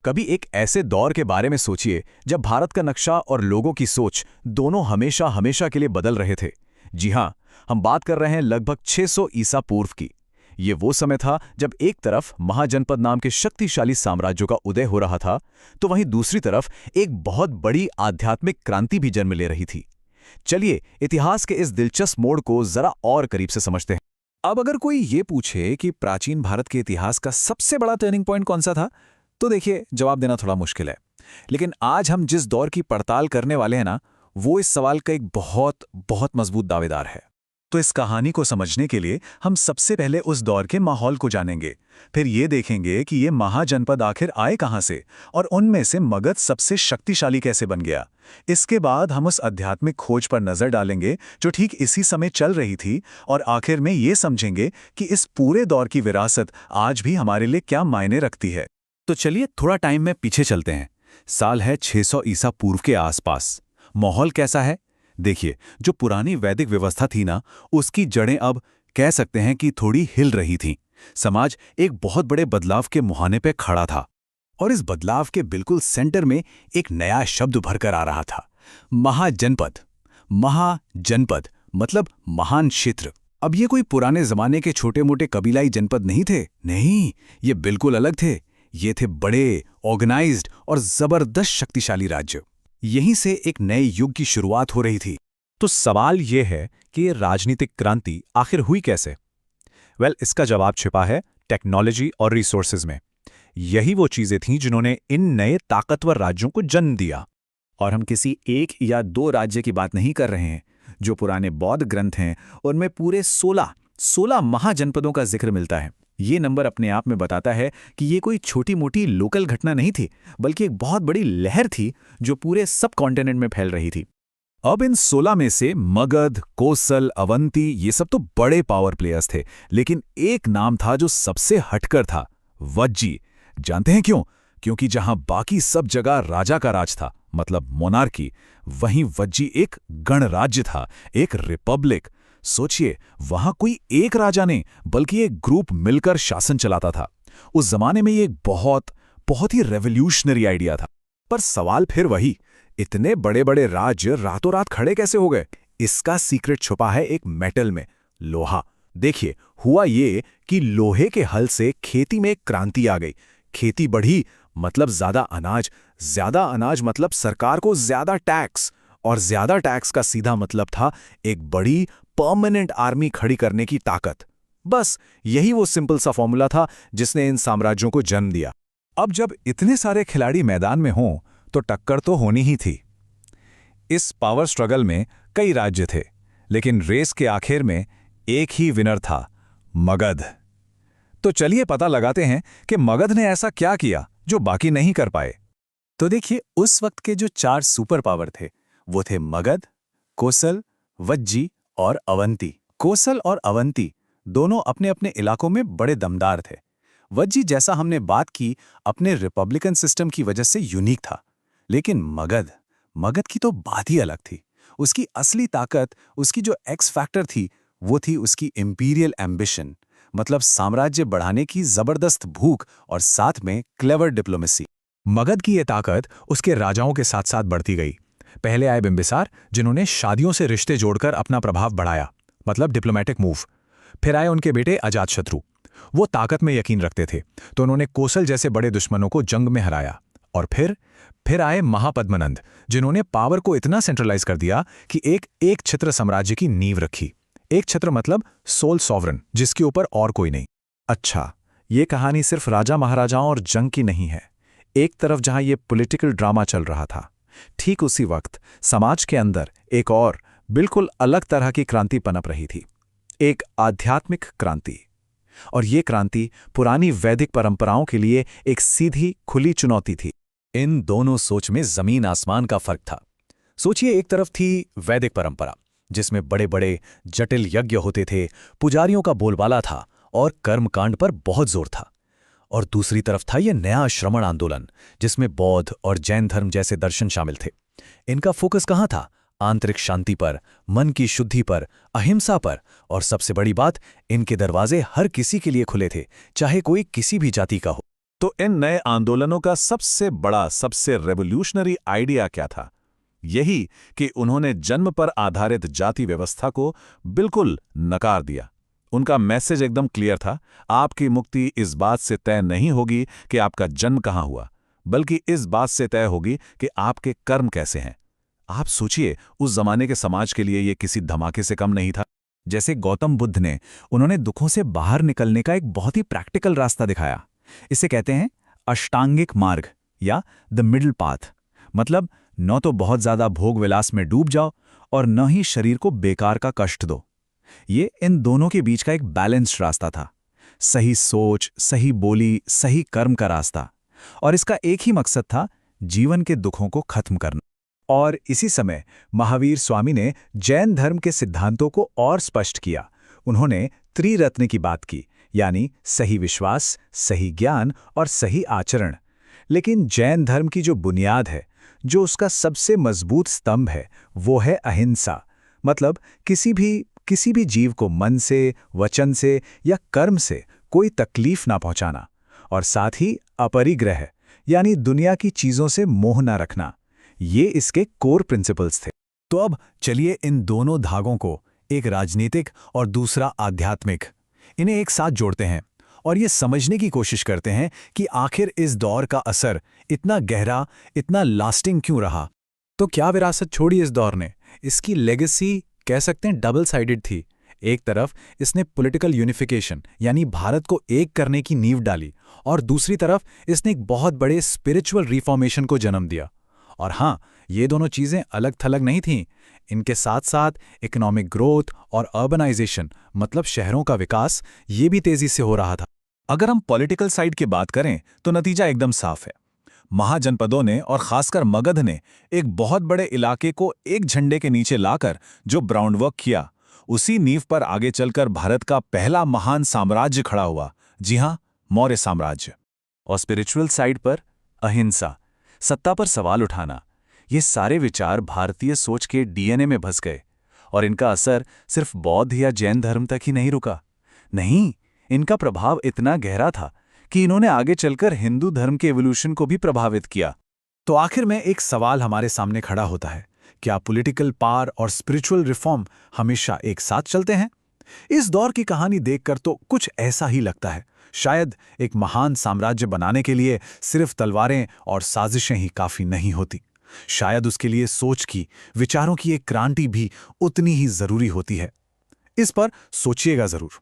कभी एक ऐसे दौर के बारे में सोचिए जब भारत का नक्शा और लोगों की सोच दोनों हमेशा हमेशा के लिए बदल रहे थे। जी हां, हम बात कर रहे हैं लगभग 600 ईसा पूर्व की। ये वो समय था जब एक तरफ महाजनपद नाम के शक्तिशाली साम्राज्यों का उदय हो रहा था, तो वहीं दूसरी तरफ एक बहुत बड़ी आध्यात्मिक क्रांति भी जन्म ले रही थी। चलिए इतिहास के इस दिलचस्प मोड़ को जरा और करीब से समझते हैं। अब अगर कोई ये पूछे कि प्राचीन भारत के इतिहास का सबसे बड़ा टर्निंग पॉइंट कौन सा था, तो देखिए जवाब देना थोड़ा मुश्किल है। लेकिन आज हम जिस दौर की पड़ताल करने वाले हैं ना, वो इस सवाल का एक बहुत बहुत मजबूत दावेदार है। तो इस कहानी को समझने के लिए हम सबसे पहले उस दौर के माहौल को जानेंगे। फिर ये देखेंगे कि ये महाजनपद आखिर आए कहाँ से और उनमें से मगध सबसे शक्तिशाली कैसे बन गया। इसके बाद हम उस आध्यात्मिक खोज पर नजर डालेंगे जो ठीक इसी समय चल रही थी, और आखिर में ये समझेंगे कि इस पूरे दौर की विरासत आज भी हमारे लिए क्या मायने रखती है। तो चलिए थोड़ा टाइम में पीछे चलते हैं। साल है 600 ईसा पूर्व के आसपास। माहौल कैसा है? देखिए, जो पुरानी वैदिक व्यवस्था थी ना, उसकी जड़ें अब कह सकते हैं कि थोड़ी हिल रही थीं। समाज एक बहुत बड़े बदलाव के मुहाने पे खड़ा था, और इस बदलाव के बिल्कुल सेंटर में एक नया शब्द उभर कर आ रहा था, महाजनपद। महाजनपद मतलब महान क्षेत्र। अब ये कोई पुराने जमाने के छोटे मोटे कबीलाई जनपद नहीं थे। नहीं, ये बिल्कुल अलग थे। ये थे बड़े, ऑर्गेनाइज्ड और जबरदस्त शक्तिशाली राज्य। यहीं से एक नए युग की शुरुआत हो रही थी। तो सवाल यह है कि ये राजनीतिक क्रांति आखिर हुई कैसे? इसका जवाब छिपा है टेक्नोलॉजी और रिसोर्सेज में। यही वो चीजें थीं जिन्होंने इन नए ताकतवर राज्यों को जन्म दिया। और हम किसी एक या दो राज्य की बात नहीं कर रहे हैं। जो पुराने बौद्ध ग्रंथ हैं, उनमें पूरे 16 महाजनपदों का जिक्र मिलता है। ये नंबर अपने आप में बताता है कि ये कोई छोटी मोटी लोकल घटना नहीं थी, बल्कि एक बहुत बड़ी लहर थी जो पूरे सब कॉन्टिनेंट में फैल रही थी। अब इन 16 में से मगध, कोसल, अवंती, ये सब तो बड़े पावर प्लेयर्स थे, लेकिन एक नाम था जो सबसे हटकर था, वज्जी। जानते हैं क्यों? क्योंकि जहां बाकी सब जगह राजा का राज था, मतलब मोनार्की, वहीं वज्जी एक गणराज्य था, एक रिपब्लिक। सोचिए, वहां कोई एक राजा नहीं, बल्कि एक ग्रुप मिलकर शासन चलाता था। उस जमाने में ये एक बहुत बहुत ही रेवोल्यूशनरी आइडिया था। पर सवाल फिर वही, इतने बड़े बड़े राज्य रातों रात खड़े कैसे हो गए? इसका सीक्रेट छुपा है एक मेटल में, लोहा। देखिए, हुआ ये कि लोहे के हल से खेती में एक क्रांति आ गई। खेती बढ़ी मतलब ज्यादा अनाज मतलब सरकार को ज्यादा टैक्स, और ज्यादा टैक्स का सीधा मतलब था एक बड़ी परमानेंट आर्मी खड़ी करने की ताकत। बस यही वो सिंपल सा फॉर्मूला था जिसने इन साम्राज्यों को जन्म दिया। अब जब इतने सारे खिलाड़ी मैदान में हों, तो टक्कर तो होनी ही थी। इस पावर स्ट्रगल में कई राज्य थे, लेकिन रेस के आखिर में एक ही विनर था, मगध। तो चलिए पता लगाते हैं कि मगध ने ऐसा क्या किया जो बाकी नहीं कर पाए। तो देखिए, उस वक्त के जो 4 सुपर पावर थे, वो थे मगध, कोसल, वज्जी और अवंती। कोसल और अवंती दोनों अपने अपने इलाकों में बड़े दमदार थे। वज्जी, जैसा हमने बात की, अपने रिपब्लिकन सिस्टम की वजह से यूनिक था। लेकिन मगध की तो बात ही अलग थी। उसकी असली ताकत, उसकी जो एक्स फैक्टर थी, वो थी उसकी इंपीरियल एम्बिशन, मतलब साम्राज्य बढ़ाने की जबरदस्त भूख और साथ में क्लेवर डिप्लोमेसी। मगध की ये ताकत उसके राजाओं के साथ साथ बढ़ती गई। पहले आए बिंबिसार, जिन्होंने शादियों से रिश्ते जोड़कर अपना प्रभाव बढ़ाया, मतलब डिप्लोमेटिक मूव। फिर आए उनके बेटे अजातशत्रु। वो ताकत में यकीन रखते थे, तो उन्होंने कोसल जैसे बड़े दुश्मनों को जंग में हराया। और फिर आए महापद्मनंद, जिन्होंने पावर को इतना सेंट्रलाइज कर दिया कि एक छत्र साम्राज्य की नींव रखी। एक छत्र मतलब सोल सॉवरन, जिसके ऊपर और कोई नहीं। अच्छा, ये कहानी सिर्फ राजा महाराजाओं और जंग की नहीं है। एक तरफ जहां ये पॉलिटिकल ड्रामा चल रहा था, ठीक उसी वक्त समाज के अंदर एक और बिल्कुल अलग तरह की क्रांति पनप रही थी, एक आध्यात्मिक क्रांति। और ये क्रांति पुरानी वैदिक परंपराओं के लिए एक सीधी खुली चुनौती थी। इन दोनों सोच में जमीन आसमान का फर्क था। सोचिए, एक तरफ थी वैदिक परंपरा, जिसमें बड़े बड़े जटिल यज्ञ होते थे, पुजारियों का बोलबाला था और कर्मकांड पर बहुत जोर था। और दूसरी तरफ था यह नया श्रमण आंदोलन, जिसमें बौद्ध और जैन धर्म जैसे दर्शन शामिल थे। इनका फोकस कहाँ था? आंतरिक शांति पर, मन की शुद्धि पर, अहिंसा पर, और सबसे बड़ी बात, इनके दरवाजे हर किसी के लिए खुले थे, चाहे कोई किसी भी जाति का हो। तो इन नए आंदोलनों का सबसे बड़ा, सबसे रेवोल्यूशनरी आइडिया क्या था? यही कि उन्होंने जन्म पर आधारित जाति व्यवस्था को बिल्कुल नकार दिया। उनका मैसेज एकदम क्लियर था, आपकी मुक्ति इस बात से तय नहीं होगी कि आपका जन्म कहाँ हुआ, बल्कि इस बात से तय होगी कि आपके कर्म कैसे हैं। आप सोचिए, उस जमाने के समाज के लिए यह किसी धमाके से कम नहीं था। जैसे गौतम बुद्ध ने, उन्होंने दुखों से बाहर निकलने का एक बहुत ही प्रैक्टिकल रास्ता दिखाया। इसे कहते हैं अष्टांगिक मार्ग या द मिडिल पाथ। मतलब न तो बहुत ज्यादा भोग विलास में डूब जाओ और न ही शरीर को बेकार का कष्ट दो। ये इन दोनों के बीच का एक बैलेंस्ड रास्ता था। सही सोच, सही बोली, सही कर्म का रास्ता। और इसका एक ही मकसद था, जीवन के दुखों को खत्म करना। और इसी समय महावीर स्वामी ने जैन धर्म के सिद्धांतों को और स्पष्ट किया। उन्होंने त्रिरत्न की बात की, यानी सही विश्वास, सही ज्ञान और सही आचरण। लेकिन जैन धर्म की जो बुनियाद है, जो उसका सबसे मजबूत स्तंभ है, वो है अहिंसा। मतलब किसी भी जीव को मन से, वचन से या कर्म से कोई तकलीफ ना पहुंचाना। और साथ ही अपरिग्रह, यानी दुनिया की चीजों से मोह ना रखना। ये इसके कोर प्रिंसिपल्स थे। तो अब चलिए इन दोनों धागों को, एक राजनीतिक और दूसरा आध्यात्मिक, इन्हें एक साथ जोड़ते हैं और ये समझने की कोशिश करते हैं कि आखिर इस दौर का असर इतना गहरा, इतना लास्टिंग क्यों रहा। तो क्या विरासत छोड़ी इस दौर ने? इसकी लेगेसी कह सकते हैं डबल साइडेड थी। एक तरफ इसने पॉलिटिकल यूनिफिकेशन यानी भारत को एक करने की नींव डाली, और दूसरी तरफ इसने एक बहुत बड़े स्पिरिचुअल रिफॉर्मेशन को जन्म दिया। और हाँ, ये दोनों चीजें अलग थलग नहीं थीं। इनके साथ साथ इकोनॉमिक ग्रोथ और अर्बनाइजेशन, मतलब शहरों का विकास, ये भी तेजी से हो रहा था। अगर हम पॉलिटिकल साइड की बात करें तो नतीजा एकदम साफ है। महाजनपदों ने और खासकर मगध ने एक बहुत बड़े इलाके को एक झंडे के नीचे लाकर जो ग्राउंडवर्क किया, उसी नींव पर आगे चलकर भारत का पहला महान साम्राज्य खड़ा हुआ। जी हां, मौर्य साम्राज्य। और स्पिरिचुअल साइड पर अहिंसा, सत्ता पर सवाल उठाना, ये सारे विचार भारतीय सोच के डीएनए में बस गए। और इनका असर सिर्फ बौद्ध या जैन धर्म तक ही नहीं रुका। नहीं, इनका प्रभाव इतना गहरा था कि इन्होंने आगे चलकर हिंदू धर्म के एवोल्यूशन को भी प्रभावित किया। तो आखिर में एक सवाल हमारे सामने खड़ा होता है, क्या पॉलिटिकल पावर और स्पिरिचुअल रिफॉर्म हमेशा एक साथ चलते हैं? इस दौर की कहानी देखकर तो कुछ ऐसा ही लगता है। शायद एक महान साम्राज्य बनाने के लिए सिर्फ तलवारें और साजिशें ही काफी नहीं होती। शायद उसके लिए सोच की, विचारों की एक क्रांति भी उतनी ही जरूरी होती है। इस पर सोचिएगा जरूर।